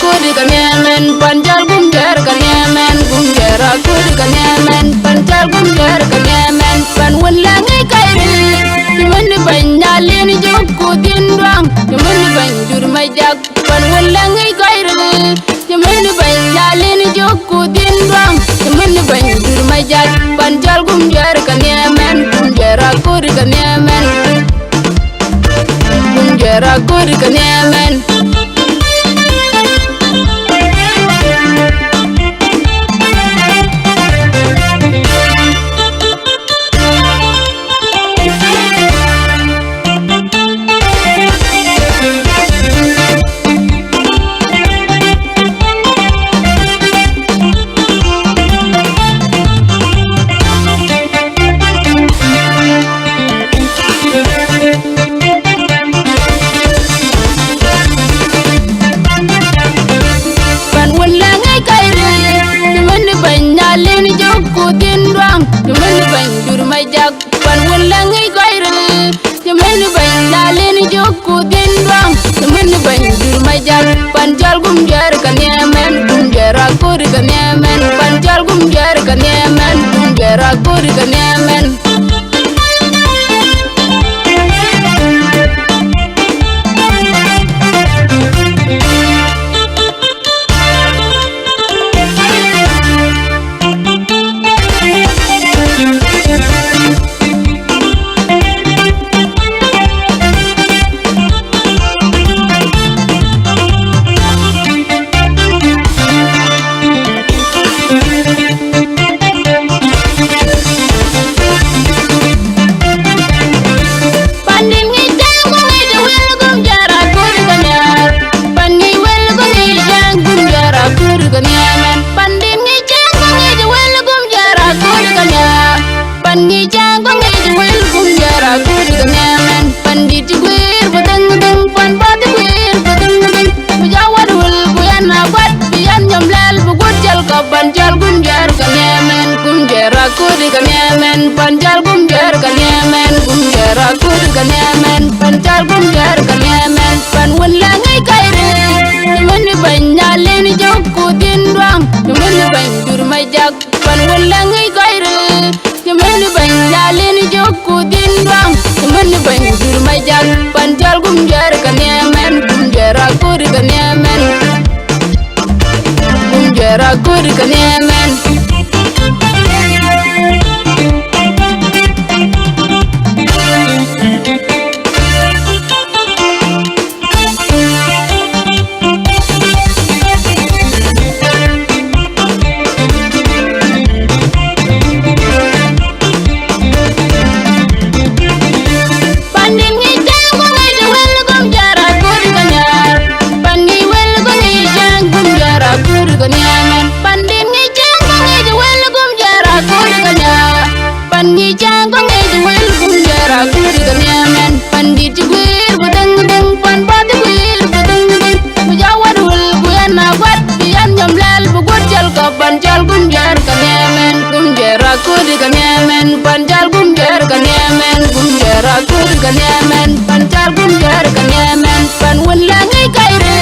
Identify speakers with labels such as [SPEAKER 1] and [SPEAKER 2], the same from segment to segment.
[SPEAKER 1] kuri kanyamen panjal gumjar kanyamen gumjara kuri kanyamen panjal gumjar kanyamen pan walangi kairi dimani banyalin jokku dindwang dimani banjur majak pan walangi kairi dimani banyalin jokku dindwang dimani banjur majak panjal gumjar kanyamen gumjara kuri kanyamen gumjara kuri kanyamen Dimana banjur majak pan walangi kairi dimana banyalin jokku dindwang dimana banjur majak panjal gumjar kanyamen gumjara kuri kanyamen panjal gumjar kanyamen gumjara kuri kanyamen Pangi jangkong itu wel gumjara kuri kanyamen pandit guir badang badang pan pati guir badang badang bujawad wel buyan abat biyan nyamlal bugut jal ka panjal gumjar kanyamen gumjara kuri kanyamen panjal gumjar kanyamen gumjara kuri kanyamen panjal gumjar kanyamen pan walangi kairi dimana banyalin jokku dindwang dimana banjur majak pan walangi kairi dimana banyalin jokku dindwang dimana banjur majak panjal gumjar kanyamen gumjara kuri kanyamen gumjara kuri kanyamen Pangi jangkong itu wel gumjara kuri kanyamen pandit guir badang badang pan pati guir badang badang bujawad wel buyan abat biyan nyamlal bugut jal ka panjal gumjar kanyamen gumjara kuri kanyamen panjal gumjar kanyamen gumjara kuri kanyamen panjal gumjar kanyamen pan walangi kairi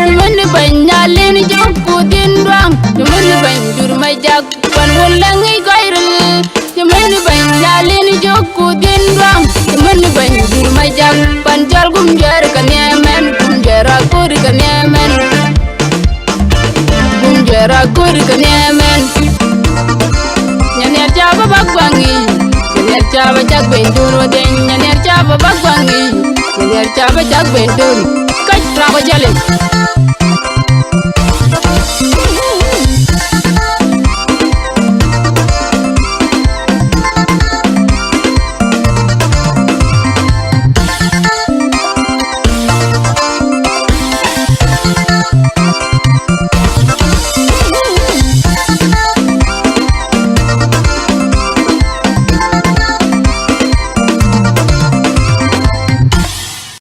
[SPEAKER 1] dimana banyalin jokku dindwang dimana banjur majak pan walangi kairi dimana banyalin jokku dindwang dimana banjur majak panjal gumjar kanyamen gumjara kuri kanyamen gumjara kuri kanyamen nyaner jaba bagwangi nyaner jaba jak bendur wadeng nyaner jaba bagwangi nyaner jaba jak bendur kaj rago jale